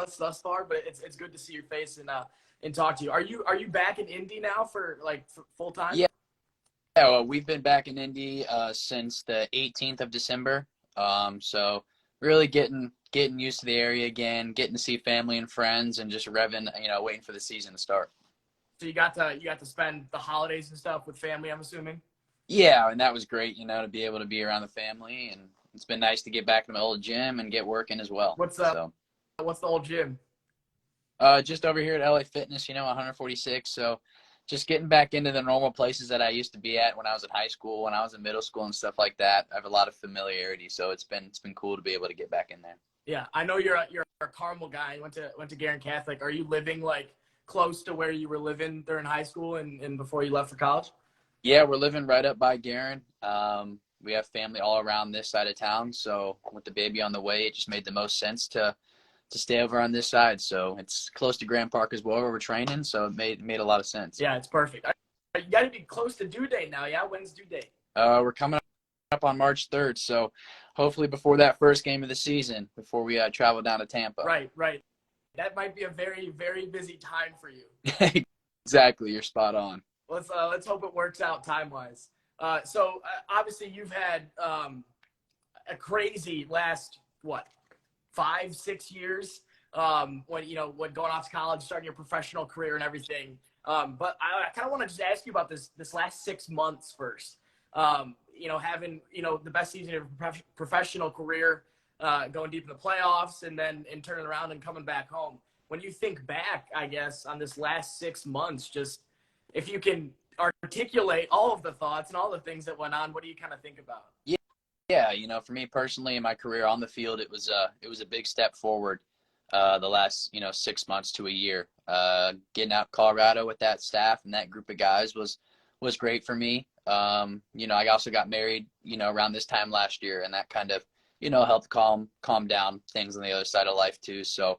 us thus far, but it's good to see your face and talk to you. Are you back in Indy now for full time? Yeah, well, we've been back in Indy since the 18th of December. So really getting used to the area again, getting to see family and friends, and just revving, waiting for the season to start. So you got to spend the holidays and stuff with family, I'm assuming? Yeah, and that was great, to be able to be around the family, and it's been nice to get back to my old gym and get working as well. What's the old gym? Just over here at LA Fitness, 146. So just getting back into the normal places that I used to be at when I was in high school, when I was in middle school and stuff like that. I have a lot of familiarity, so it's been cool to be able to get back in there. Yeah, I know you're a Carmel guy. You went to Guerin Catholic. Are you living close to where you were living during high school and before you left for college? Yeah, we're living right up by Guerin. We have family all around this side of town, so with the baby on the way, it just made the most sense to stay over on this side. So it's close to Grand Park as well, where we're training, so it made a lot of sense. Yeah, it's perfect. You got to be close to due date now, yeah? When's due date? We're coming up on March 3rd, so hopefully before that first game of the season, before we travel down to Tampa. Right. That might be a very, very busy time for you. Exactly, you're spot on. Let's hope it works out time-wise. So obviously you've had a crazy last, 5-6 years when going off to college, starting your professional career and everything. But I kind of want to just ask you about this last 6 months first. Having the best season of your professional career, going deep in the playoffs, and then turning around and coming back home. When you think back, I guess, on this last 6 months, just if you can articulate all of the thoughts and all the things that went on, what do you kind of think about? Yeah, for me personally in my career on the field, it was a big step forward the last 6 months to a year. Getting out Colorado with that staff and that group of guys was great for me. I also got married around this time last year, and that kind of helped calm down things on the other side of life too. So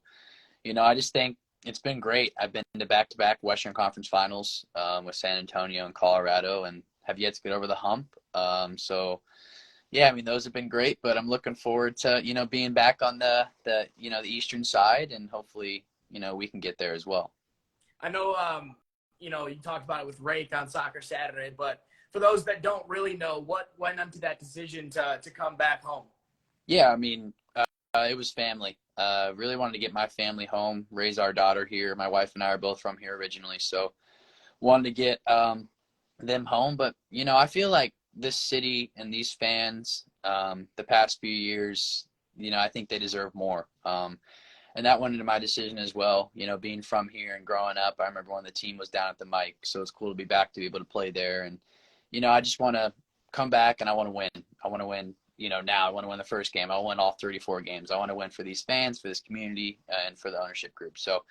I just think it's been great. I've been to back-to-back Western Conference Finals with San Antonio and Colorado, and have yet to get over the hump. So yeah, I mean, those have been great, but I'm looking forward to, being back on the Eastern side, and hopefully, we can get there as well. I know, you talked about it with Rake on Soccer Saturday, but for those that don't really know, what went into that decision to come back home? Yeah, I mean, it was family. Really wanted to get my family home, raise our daughter here. My wife and I are both from here originally, so wanted to get them home. But, I feel like this city and these fans, the past few years, I think they deserve more. And that went into my decision as well. Being from here and growing up, I remember when the team was down at the Mike, so it's cool to be back to be able to play there. And, I just want to come back and I want to win. I want to win, now. I want to win the first game. I want to win all 34 games. I want to win for these fans, for this community, and for the ownership group. So,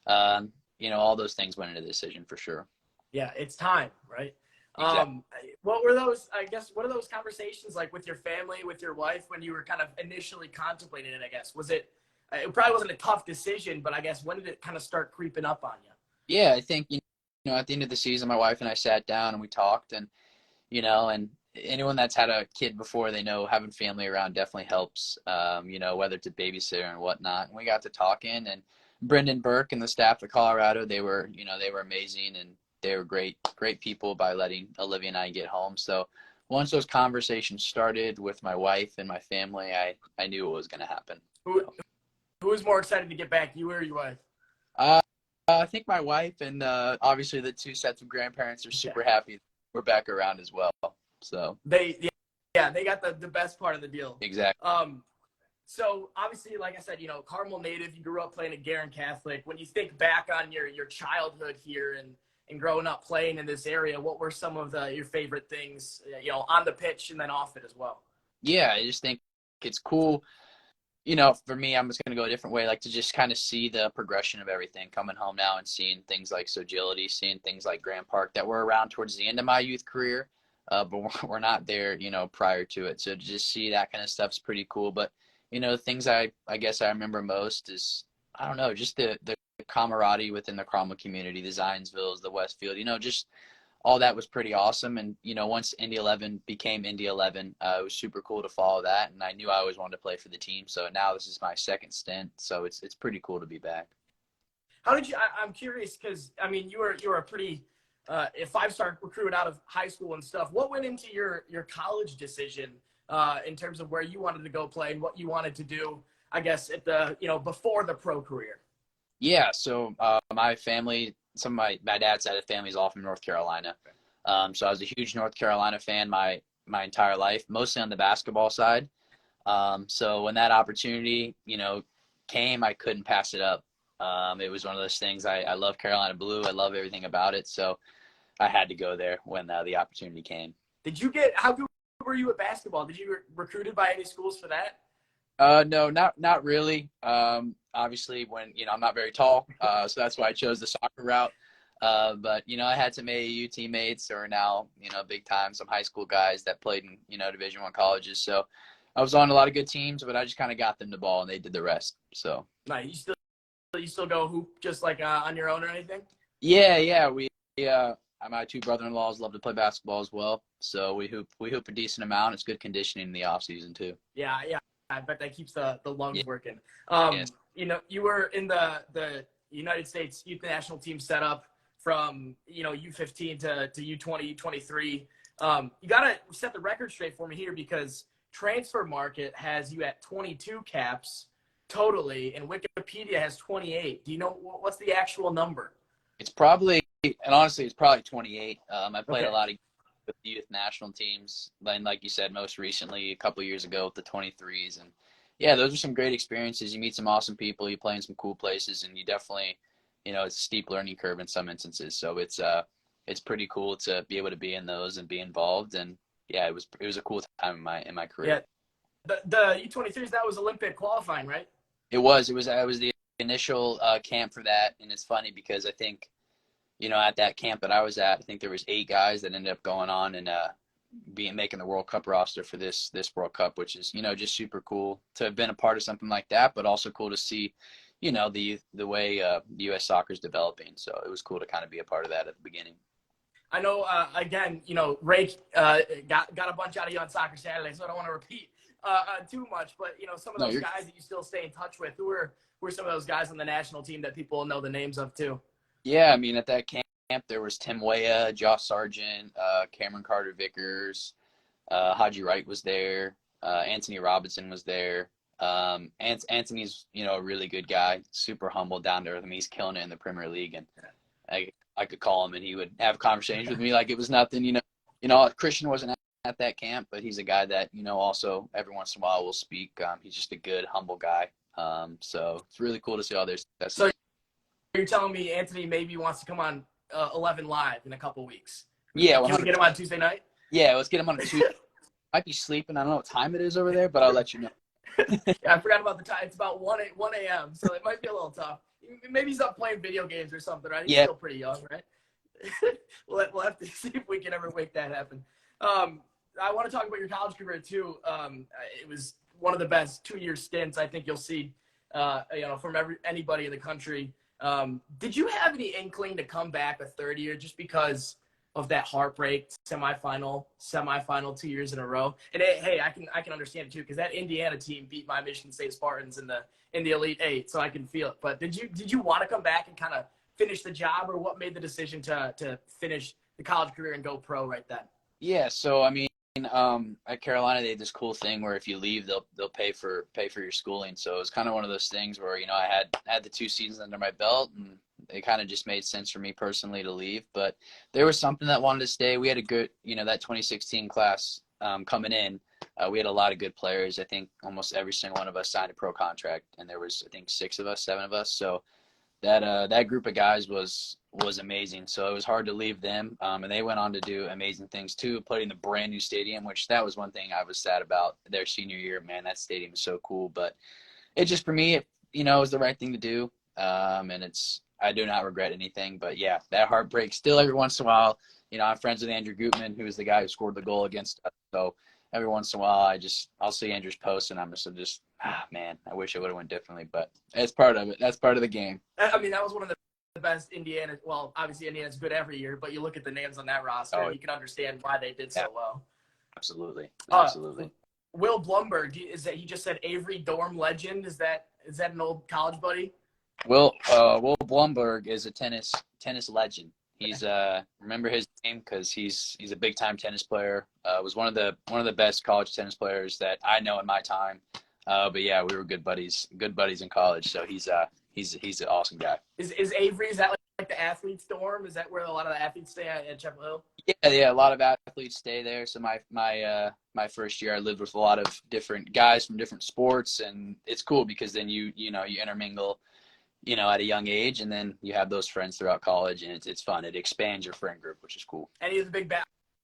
all those things went into the decision for sure. Yeah, it's time, right? Exactly. What were those, what are those conversations like with your family, with your wife, when you were kind of initially contemplating it, I guess? Was it probably wasn't a tough decision, but I guess when did it kind of start creeping up on you? Yeah, I think, at the end of the season, my wife and I sat down and we talked, and, and anyone that's had a kid before, they know having family around definitely helps, whether it's a babysitter and whatnot. And we got to talking, and Brendan Burke and the staff at Colorado, they were amazing, and they were great people by letting Olivia and I get home. So once those conversations started with my wife and my family, I knew it was going to happen. Who was more excited to get back, you or your wife? I think my wife, and obviously the two sets of grandparents are super happy we're back around as well. So they got the best part of the deal. Exactly. So obviously, like I said, Carmel native, you grew up playing at Guerin Catholic. When you think back on your childhood here and growing up playing in this area, what were some of your favorite things, on the pitch and then off it as well? Yeah, I just think it's cool. For me, I'm just going to go a different way, like to just kind of see the progression of everything, coming home now and seeing things like Sogility, seeing things like Grand Park that were around towards the end of my youth career, but we're not there, prior to it. So to just see that kind of stuff's pretty cool. But, things I guess I remember most is, I don't know, just the camaraderie within the Cromwell community, the Zionsvilles, the Westfield, just all that was pretty awesome. And, once Indy 11 became Indy 11, it was super cool to follow that. And I knew I always wanted to play for the team. So now this is my second stint. So it's pretty cool to be back. How did you? I'm curious because I mean you were a pretty a 5-star recruit out of high school and stuff. What went into your college decision in terms of where you wanted to go play and what you wanted to do? I guess at the before the pro career. Yeah. So my family, some of my dad's side of the family is all from North Carolina. So I was a huge North Carolina fan my entire life, mostly on the basketball side. So when that opportunity, came, I couldn't pass it up. It was one of those things. I love Carolina Blue. I love everything about it. So I had to go there when the opportunity came. How good were you at basketball? Did you recruited by any schools for that? No, not really. Obviously when, I'm not very tall. So that's why I chose the soccer route. But, I had some AAU teammates who are now, big time, some high school guys that played in, Division I colleges. So I was on a lot of good teams, but I just kind of got them the ball and they did the rest. So. Nice. You still go hoop just like on your own or anything? Yeah. My two brother-in-laws love to play basketball as well. So we hoop a decent amount. It's good conditioning in the off season too. Yeah. I bet that keeps the lungs working. Yes. You were in the United States youth national team setup from, U15 to U20, U23. You got to set the record straight for me here because Transfer Market has you at 22 caps totally, and Wikipedia has 28. Do you know what's the actual number? It's probably 28. I played a lot of with the youth national teams, and like you said, most recently a couple of years ago with the 23s. And yeah, those are some great experiences. You meet some awesome people, you play in some cool places, and you definitely, it's a steep learning curve in some instances. So it's pretty cool to be able to be in those and be involved. And yeah, it was a cool time in my career. Yeah, the U23s, that was Olympic qualifying, right? It was the initial camp for that, and it's funny because I think, at that camp that I was at, I think there was 8 guys that ended up going on and making the World Cup roster for this World Cup, which is, just super cool to have been a part of something like that, but also cool to see, the way U.S. soccer is developing. So it was cool to kind of be a part of that at the beginning. I know, again, Ray got a bunch out of you on Soccer Saturday, so I don't want to repeat too much, but, some of those guys that you still stay in touch with, who were some of those guys on the national team that people know the names of too? Yeah, I mean, at that camp, there was Tim Weah, Josh Sargent, Cameron Carter-Vickers, Haji Wright was there, Anthony Robinson was there. Anthony's, a really good guy, super humble, down to earth. I mean, he's killing it in the Premier League, and I could call him and he would have conversations with me like it was nothing. Christian wasn't at that camp, but he's a guy that, also every once in a while will speak. He's just a good, humble guy. So it's really cool to see all this. So you're telling me Anthony maybe wants to come on 11 Live in a couple weeks? Yeah. Can we get him on Tuesday night? Yeah, let's get him on a Tuesday. Might be sleeping. I don't know what time it is over there, but I'll let you know. Yeah, I forgot about the time. It's about 1 a.m., so it might be a little tough. Maybe he's up playing video games or something, right? He's still pretty young, right? We'll have to see if we can ever make that happen. I want to talk about your college career too. It was one of the best 2-year stints I think you'll see, from anybody in the country. Did you have any inkling to come back a third year just because of that heartbreak semifinal 2 years in a row? And hey, I can understand it too, because that Indiana team beat my Michigan State Spartans in the Elite Eight, so I can feel it. But did you want to come back and kind of finish the job, or what made the decision to finish the college career and go pro right then? Yeah, so I mean, at Carolina they had this cool thing where if you leave, they'll pay for your schooling. So it was kind of one of those things where I had the 2 seasons under my belt, and it kind of just made sense for me personally to leave. But there was something that wanted to stay. We had a good, that 2016 class coming in. We had a lot of good players. I think almost every single one of us signed a pro contract, and there was, I think, 7 of us. So that group of guys was amazing. So it was hard to leave them. And they went on to do amazing things too, played in the brand new stadium, which that was one thing I was sad about their senior year. Man, that stadium is so cool. But it just, for me, it was the right thing to do. And I do not regret anything. But yeah, that heartbreak still every once in a while. I'm friends with Andrew Gutman, who is the guy who scored the goal against us. So every once in a while, I'll see Andrew's post, and I'm just man, I wish it would have went differently, but it's part of it. That's part of the game. I mean, that was one of the best Indiana. Well, obviously Indiana's good every year, but you look at the names on that roster, and you can understand why they did so well. Absolutely. Will Blumberg, he just said Avery Dorm legend? Is that an old college buddy? Will Blumberg is a tennis legend. He's remember his name because he's a big time tennis player. Was one of the best college tennis players that I know in my time. But yeah, we were good buddies in college. So he's an awesome guy. Is Avery, is that like the athletes dorm? Is that where a lot of the athletes stay at Chapel Hill? Yeah, a lot of athletes stay there. So my first year I lived with a lot of different guys from different sports, and it's cool because then you intermingle, at a young age, and then you have those friends throughout college, and it's fun. It expands your friend group, which is cool. And he's a big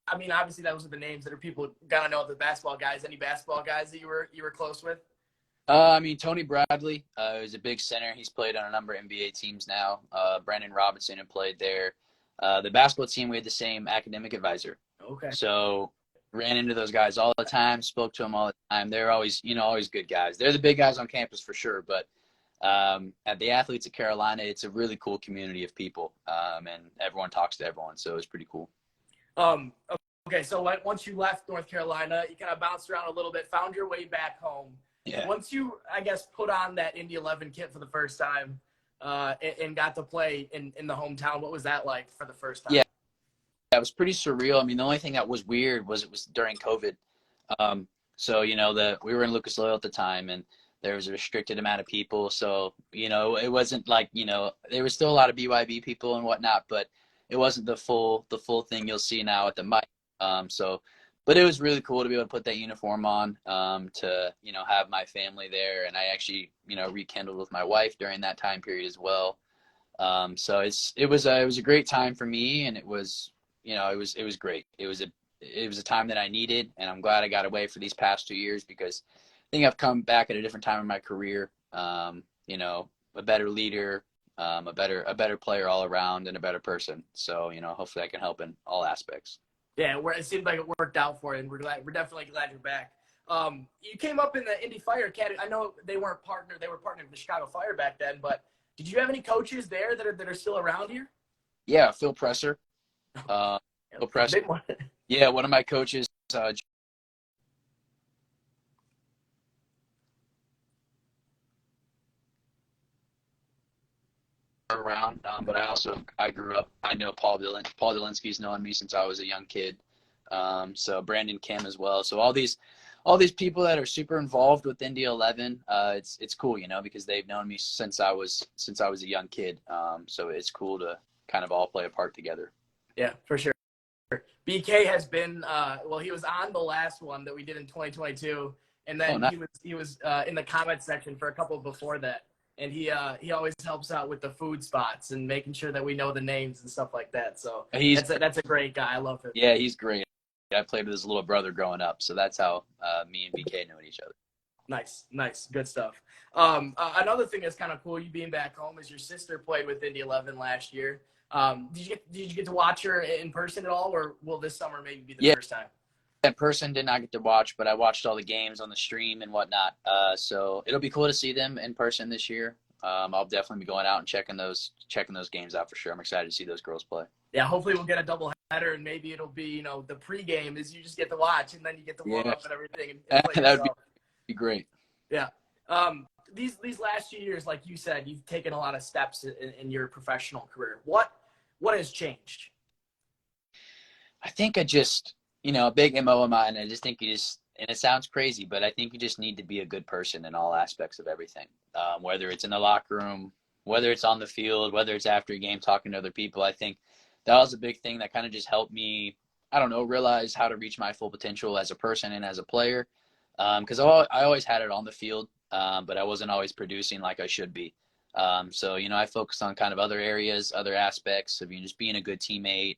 I mean, obviously those are the names that are people gotta know the basketball guys. Any basketball guys that you were close with? I mean, Tony Bradley is a big center. He's played on a number of NBA teams now. Brandon Robinson had played there. The basketball team, we had the same academic advisor. Okay. So ran into those guys all the time, spoke to them all the time. They're always good guys. They're the big guys on campus for sure. But at the Athletes at Carolina, it's a really cool community of people, and everyone talks to everyone. So it's pretty cool. Okay, so once you left North Carolina, you kind of bounced around a little bit, found your way back home. Yeah. Once you, I guess, put on that Indy 11 kit for the first time and got to play in the hometown, what was that like for the first time? Yeah, it was pretty surreal. I mean, the only thing that was weird was it was during COVID. So, we were in Lucas Oil at the time, and there was a restricted amount of people. So, it wasn't like, there was still a lot of BYB people and whatnot, but it wasn't the full thing you'll see now at the mic. But it was really cool to be able to put that uniform on, to, have my family there. And I actually, rekindled with my wife during that time period as well. So it was a great time for me, and it was great. It was a time that I needed, and I'm glad I got away for these past 2 years because I think I've come back at a different time in my career. A better leader, a better player all around, and a better person. So, hopefully I can help in all aspects. Yeah, it seemed like it worked out for you, and we're definitely glad you're back. You came up in the Indy Fire Academy. I know they were partnered with the Chicago Fire back then, but did you have any coaches there that are still around here? Yeah, Phil Presser. Phil Presser. Big one. Yeah, one of my coaches. Around, but I grew up. I know Paul Delinsky's known me since I was a young kid. So Brandon Kim as well. So all these people that are super involved with Indy 11, it's cool, because they've known me since I was a young kid. So it's cool to kind of all play a part together. Yeah, for sure. BK has been he was on the last one that we did in 2022, and then nice. he was in the comment section for a couple before that. And he always helps out with the food spots and making sure that we know the names and stuff like that. So that's a great guy. I love him. Yeah, he's great. I played with his little brother growing up, so that's how me and BK know each other. Nice, good stuff. Another thing that's kind of cool, you being back home, is your sister played with Indy 11 last year. Did you get to watch her in person at all, or will this summer maybe be the first time? In person, did not get to watch, but I watched all the games on the stream and whatnot. So it'll be cool to see them in person this year. I'll definitely be going out and checking those games out for sure. I'm excited to see those girls play. Yeah, hopefully we'll get a double header, and maybe it'll be, the pregame is you just get to watch, and then you get to warm up and everything. And play that would be great. Yeah. These last few years, like you said, you've taken a lot of steps in your professional career. What has changed? I think I just, a big MO of mine, I just think and it sounds crazy, but I think you just need to be a good person in all aspects of everything. Whether it's in the locker room, whether it's on the field, whether it's after a game talking to other people. I think that was a big thing that kind of just helped me, realize how to reach my full potential as a person and as a player. Because I always had it on the field, but I wasn't always producing like I should be. So, I focused on kind of other areas, other aspects of just being a good teammate,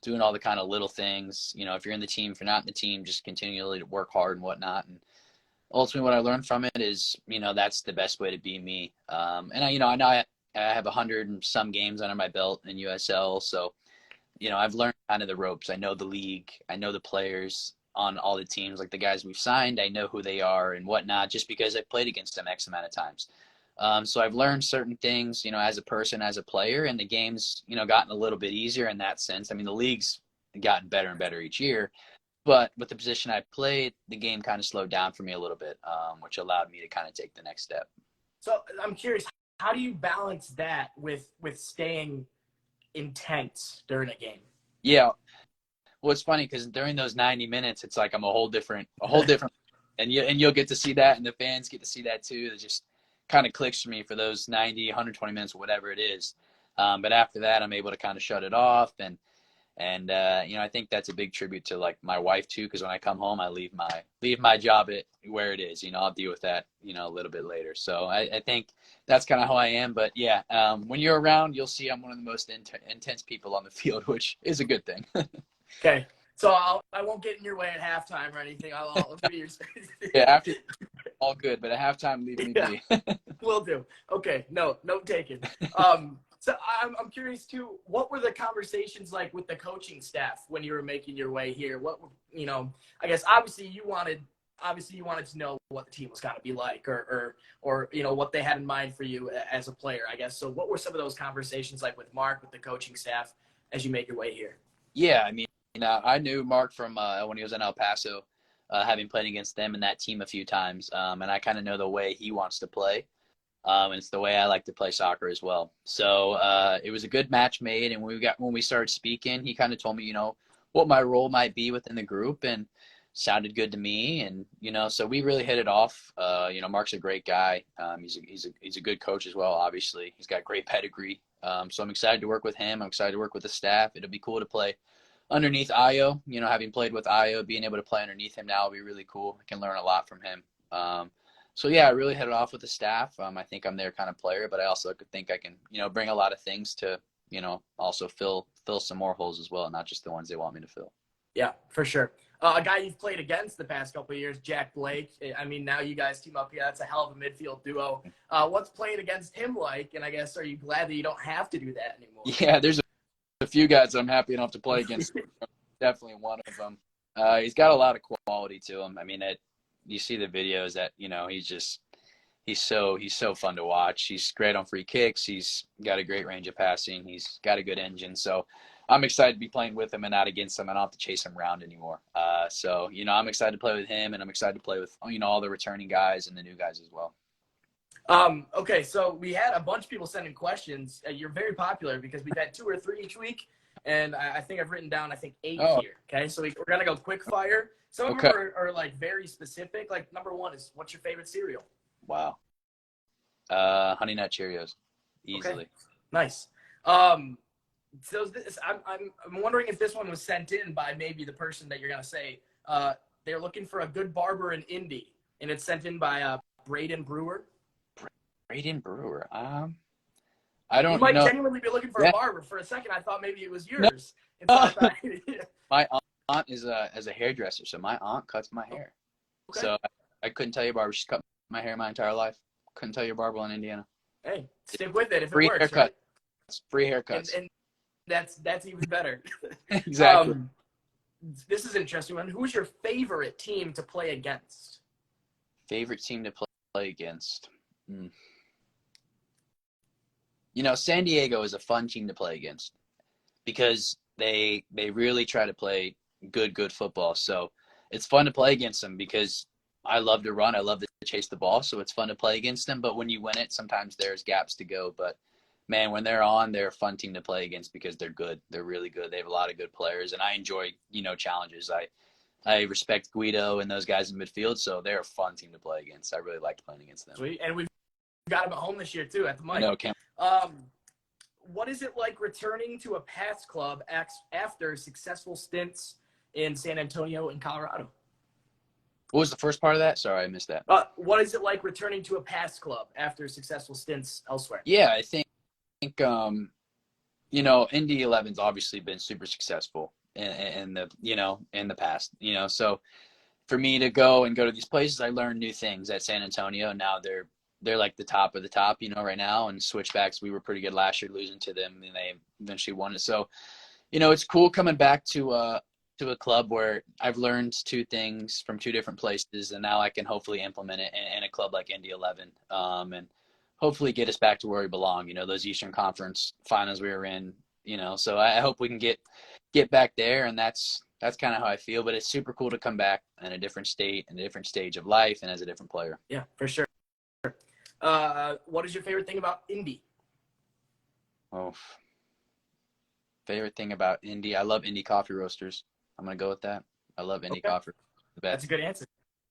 doing all the kind of little things. If you're in the team, if you're not in the team, just continually to work hard and whatnot. And ultimately what I learned from it is, that's the best way to be me. And I know I have 100 and some games under my belt in USL. So, I've learned kind of the ropes. I know the league. I know the players on all the teams, like the guys we've signed. I know who they are and whatnot, just because I played against them X amount of times. So I've learned certain things, as a person, as a player, and the game's, gotten a little bit easier in that sense. I mean, the league's gotten better and better each year, but with the position I played, the game kind of slowed down for me a little bit, which allowed me to kind of take the next step. So I'm curious, how do you balance that with staying intense during a game? Yeah. Well, it's funny because during those 90 minutes, it's like I'm a whole different, and you'll get to see that, and the fans get to see that too. It just kind of clicks for me for those 90, 120 minutes, whatever it is. But after that, I'm able to kind of shut it off, and I think that's a big tribute to like my wife too, because when I come home, I leave my job at where it is. I'll deal with that a little bit later. So I think that's kind of how I am. But yeah, when you're around, you'll see I'm one of the most intense people on the field, which is a good thing. Okay. So I won't get in your way at halftime or anything. I'll be your Yeah, after all good, but at halftime, leave me be. Will do. Okay. No, note taken. So I'm curious too, what were the conversations like with the coaching staff when you were making your way here? What, I guess obviously you wanted to know what the team was going to be like or what they had in mind for you as a player, I guess. So what were some of those conversations like with Mark, with the coaching staff as you make your way here? Yeah, I mean, I knew Mark from when he was in El Paso, having played against them and that team a few times, and I kind of know the way he wants to play. And it's the way I like to play soccer as well. So it was a good match made, and when we started speaking, he kind of told me, what my role might be within the group, and sounded good to me. And so we really hit it off. Mark's a great guy. He's a good coach as well. Obviously, he's got great pedigree. So I'm excited to work with him. I'm excited to work with the staff. It'll be cool to play underneath Ayo. Having played with Ayo, being able to play underneath him now will be really cool. I can learn a lot from him. So yeah, I really hit it off with the staff. I think I'm their kind of player, but I also think I can, bring a lot of things to, also fill some more holes as well, not just the ones they want me to fill. Yeah, for sure. A guy you've played against the past couple of years, Jack Blake. I mean, now you guys team up. Yeah, that's a hell of a midfield duo. What's playing against him like? And I guess, are you glad that you don't have to do that anymore? Yeah, there's a few guys I'm happy enough to play against. Definitely one of them. He's got a lot of quality to him. I mean, you see the videos that, he's so fun to watch. He's great on free kicks. He's got a great range of passing. He's got a good engine. So I'm excited to be playing with him and not against him. I don't have to chase him around anymore. So I'm excited to play with him, and I'm excited to play with, all the returning guys and the new guys as well. Okay, so we had a bunch of people sending questions. You're very popular because we've had 2 or 3 each week, and I think I've written down, 8 here. Okay, so we're going to go quick fire. Some of them are like very specific. Like number 1 is, what's your favorite cereal? Wow. Honey Nut Cheerios. Easily. Okay. Nice. So I'm wondering if this one was sent in by maybe the person that you're going to say. They're looking for a good barber in Indy, and it's sent in by Braden Brewer. Braden Brewer. I don't know. You might genuinely be looking for a barber. For a second, I thought maybe it was yours. No. My aunt is a hairdresser, so my aunt cuts my hair. Okay. So I couldn't tell you a barber. She's cut my hair my entire life. Couldn't tell you a barber in Indiana. Hey, stick with it if free it works. Haircut. Right? It's free haircuts. And that's even better. Exactly. This is an interesting one. Who's your favorite team to play against? Favorite team to play against? San Diego is a fun team to play against because they really try to play good football. So it's fun to play against them because I love to run. I love to chase the ball. So it's fun to play against them. But when you win it, sometimes there's gaps to go. But man, when they're on, they're a fun team to play against because they're good. They're really good. They have a lot of good players, and I enjoy, challenges. I respect Guido and those guys in midfield, so they're a fun team to play against. I really like playing against them. Sweet. And we've got them at home this year too at the mic. No, Cam. What is it like returning to a past club after successful stints in San Antonio and Colorado? What was the first part of that? Sorry, I missed that. What is it like returning to a past club after successful stints elsewhere? Yeah, I think Indy 11's obviously been super successful in the past. So for me to go to these places, I learned new things at San Antonio. Now they're like the top of the top, right now. And Switchbacks, we were pretty good last year, losing to them, and they eventually won it. So, it's cool coming back to a club where I've learned 2 things from 2 different places, and now I can hopefully implement it in a club like Indy 11. And hopefully get us back to where we belong. Those Eastern Conference finals we were in. So I hope we can get back there, and that's kind of how I feel. But it's super cool to come back in a different state, in a different stage of life, and as a different player. Yeah, for sure. What is your favorite thing about Indy? Oh, favorite thing about Indy? I love Indy coffee roasters. I'm gonna go with that. I love Indy coffee. The best. That's a good answer.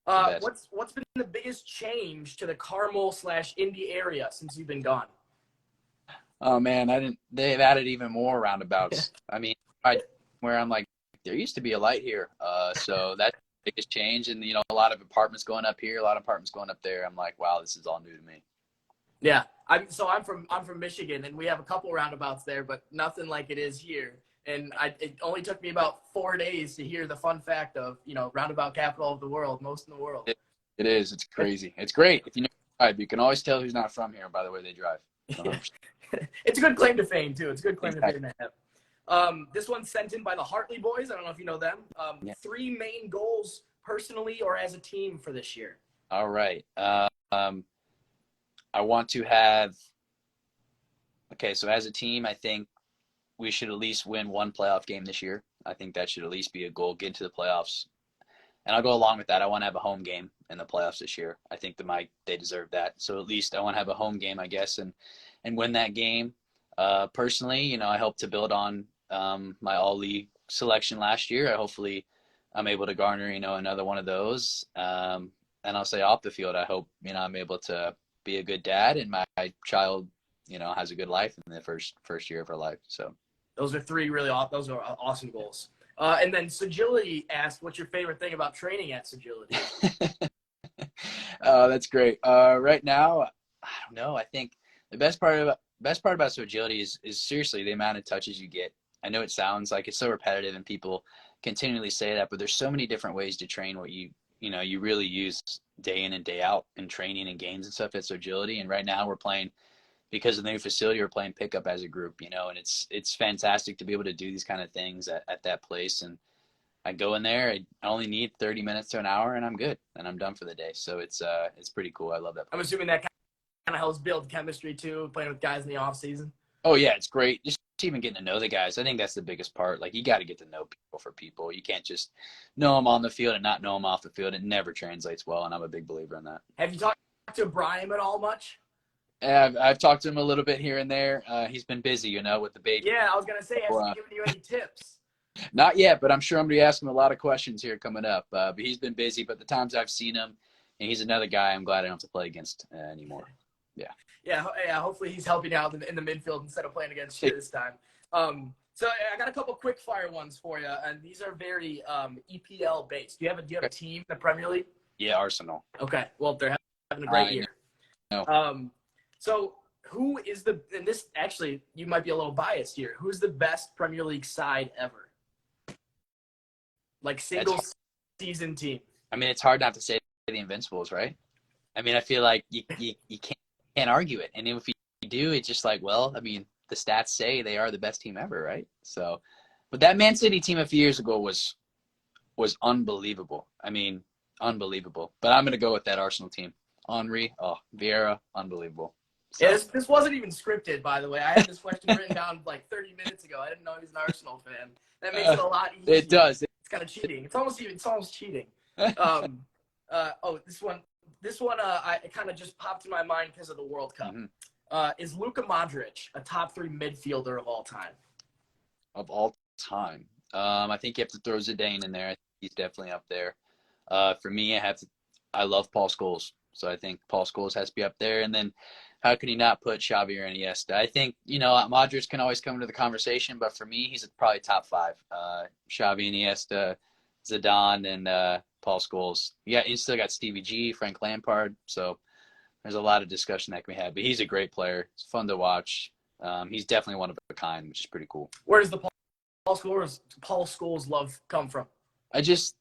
The best. What's been the biggest change to the Carmel/Indy area since you've been gone? Oh man, they've added even more roundabouts. I mean, where I'm like, there used to be a light here. So that's the biggest change. And, a lot of apartments going up here, a lot of apartments going up there. I'm like, wow, this is all new to me. Yeah. I'm from Michigan, and we have a couple roundabouts there, but nothing like it is here. And it only took me about 4 days to hear the fun fact of, roundabout capital of the world, most in the world. It is. It's crazy. It's great. If you know how to drive, you can always tell who's not from here by the way they drive. It's a good claim to fame, too. It's a good claim to fame to have. This one's sent in by the Hartley boys. I don't know if you know them. 3 main goals personally or as a team for this year. All right. I want to have – okay, so as a team, I think we should at least win 1 playoff game this year. I think that should at least be a goal, get into the playoffs. And I'll go along with that. I want to have a home game in the playoffs this year. I think they deserve that. So at least I want to have a home game, I guess, and win that game. Personally, I hope to build on my all-league selection last year. Hopefully I'm able to garner, another one of those. And I'll say off the field, I hope, I'm able to be a good dad and my child, has a good life in the first year of her life. So those are 3 those are awesome goals. And then Sagility asked, what's your favorite thing about training at Sagility? That's great. Right now, I don't know. I think the best part about Sagility is seriously the amount of touches you get. I know it sounds like it's so repetitive and people continually say that, but there's so many different ways to train what you really use day in and day out in training and games and stuff at Sagility. And right now we're playing, because of the new facility, we're playing pickup as a group, and it's fantastic to be able to do these kind of things at that place. And I go in there, I only need 30 minutes to an hour, and I'm good, and I'm done for the day. So it's pretty cool. I love that place. I'm assuming that kind of helps build chemistry too, playing with guys in the off season. Oh yeah, it's great. Just even getting to know the guys. I think that's the biggest part. Like, you got to get to know people for people. You can't just know them on the field and not know them off the field. It never translates well, and I'm a big believer in that. Have you talked to Brian at all much? I've talked to him a little bit here and there. He's been busy, with the baby. Yeah, I was gonna say, has he given you any tips? Not yet, but I'm sure I'm going to ask him a lot of questions here coming up. But he's been busy. But the times I've seen him, and he's another guy I'm glad I don't have to play against anymore. Yeah. Hopefully he's helping out in the midfield instead of playing against you this time. So I got a couple quick fire ones for you, and these are very EPL based. Do you have a team in the Premier League? Yeah, Arsenal. Okay. Well, they're having a great year. No. So who is and this actually, you might be a little biased here. Who's the best Premier League side ever? Like single season team. I mean, it's hard not to say the Invincibles, right? I mean, I feel like you can't argue it. And if you do, it's just like, well, I mean, the stats say they are the best team ever, right? So, but that Man City team a few years ago was unbelievable. I mean, unbelievable. But I'm going to go with that Arsenal team. Henry, Vieira, unbelievable. So. Yeah, this wasn't even scripted, by the way. I had this question written down like 30 minutes ago. I didn't know he was an Arsenal fan. That makes it a lot easier. It does. It's kind of cheating. It's almost cheating. This one, it kind of just popped in my mind because of the World Cup. Mm-hmm. Is Luka Modric a top 3 midfielder of all time? Of all time, I think you have to throw Zidane in there. I think he's definitely up there. For me, I love Paul Scholes, so I think Paul Scholes has to be up there. And then, how can you not put Xavi or Iniesta? I think Modric can always come into the conversation, but for me, he's probably top 5. Xavi, Iniesta, Zidane, and Paul Scholes. Yeah, you still got Stevie G, Frank Lampard. So there's a lot of discussion that can be had. But he's a great player. It's fun to watch. He's definitely one of a kind, which is pretty cool. Where does the Paul Scholes love come from? I just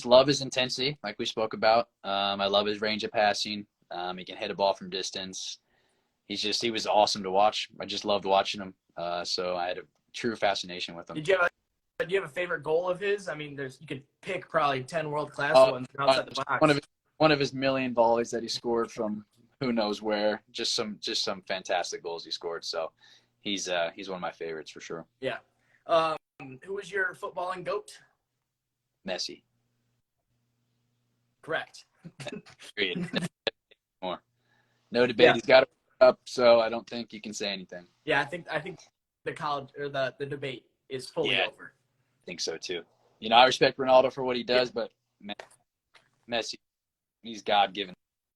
love his intensity, like we spoke about. I love his range of passing. He can hit a ball from distance. He was awesome to watch. I just loved watching him. So I had a true fascination with him. Do you have a favorite goal of his? I mean, you could pick probably 10 world-class ones outside the box. One of his million volleys that he scored from who knows where. Just some fantastic goals he scored. So he's one of my favorites for sure. Yeah. Who was your footballing GOAT? Messi. Correct. Period. More. No debate. Yeah. He's got it up, so I don't think you can say anything. Yeah, I think the college or the debate is fully over. I think so too. You know, I respect Ronaldo for what he does, but Messi, he's God-given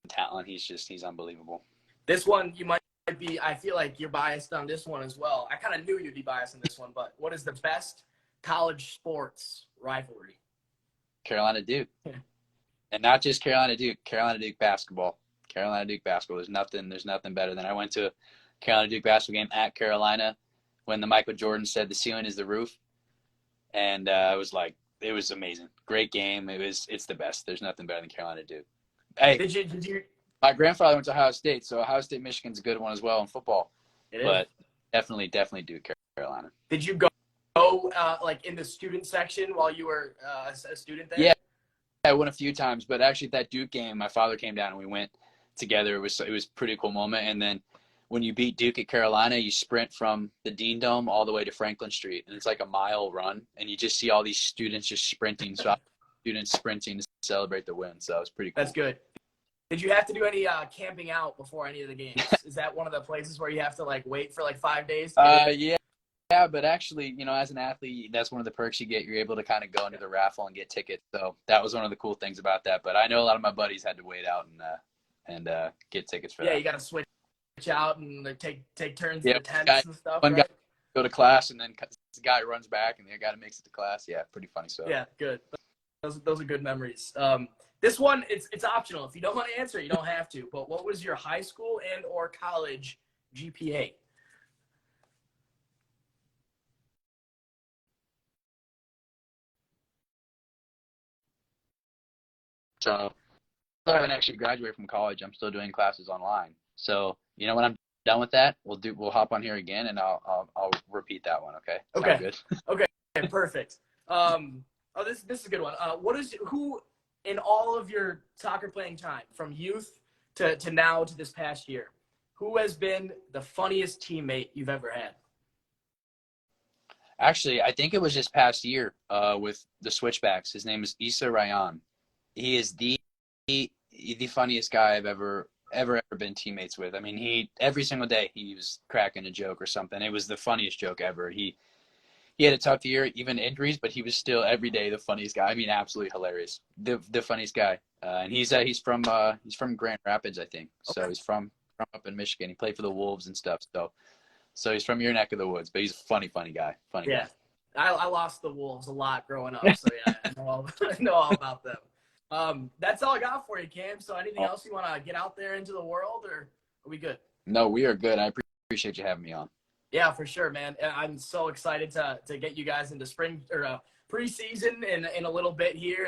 talent. He's unbelievable. This one you might be. I feel like you're biased on this one as well. I kind of knew you'd be biased on this one, but what is the best college sports rivalry? Carolina Duke, and not just Carolina Duke. Carolina Duke basketball. Carolina Duke basketball. There's nothing better than I went to a Carolina Duke basketball game at Carolina when the Michael Jordan said the ceiling is the roof, and it was amazing. Great game. It's the best. There's nothing better than Carolina Duke. Hey, did you? My grandfather went to Ohio State, so Ohio State Michigan's a good one as well in football. But definitely Duke Carolina. Did you go like in the student section while you were a student there? Yeah, I went a few times, but actually that Duke game, my father came down and we went together. It was a pretty cool moment. And then when you beat Duke at Carolina, you sprint from the Dean Dome all the way to Franklin Street, and it's like a mile run, and you just see all these students just sprinting, to celebrate the win. So it was pretty cool. That's good. Did you have to do any camping out before any of the games? Is that one of the places where you have to like wait for like 5 days? Yeah, but actually, you know, as an athlete, that's one of the perks you get. You're able to kind of go into the raffle and get tickets. So that was one of the cool things about that. But I know a lot of my buddies had to wait out and get tickets for that. Yeah, you got to switch out and take turns in the tents and stuff. One right? guy go to class, and then the guy runs back, and the other guy makes it to class. Yeah, pretty funny stuff. Yeah, good. Those are good memories. This one, it's optional. If you don't want to answer, you don't have to. But what was your high school and or college GPA? So I haven't actually graduated from college. I'm still doing classes online. So, you know, when I'm done with that, we'll hop on here again, and I'll repeat that one. Okay. Okay. Sound good? Okay. Perfect. This is a good one. Who in all of your soccer playing time, from youth to now to this past year, who has been the funniest teammate you've ever had? Actually, I think it was this past year with the Switchbacks. His name is Issa Ryan. He is the funniest guy I've ever been teammates with. I mean, every single day he was cracking a joke or something. It was the funniest joke ever. He had a tough year, even injuries, but he was still every day the funniest guy. I mean, absolutely hilarious. The funniest guy. And he's from Grand Rapids, I think. So okay. He's from up in Michigan. He played for the Wolves and stuff. So he's from your neck of the woods, but he's a funny guy. Funny guy. I lost the Wolves a lot growing up, so yeah, I know all about them. That's all I got for you, Cam. So anything else you want to get out there into the world, or are we good? No, we are good. I appreciate you having me on. Yeah, for sure, man. I'm so excited to get you guys into spring or preseason in a little bit here.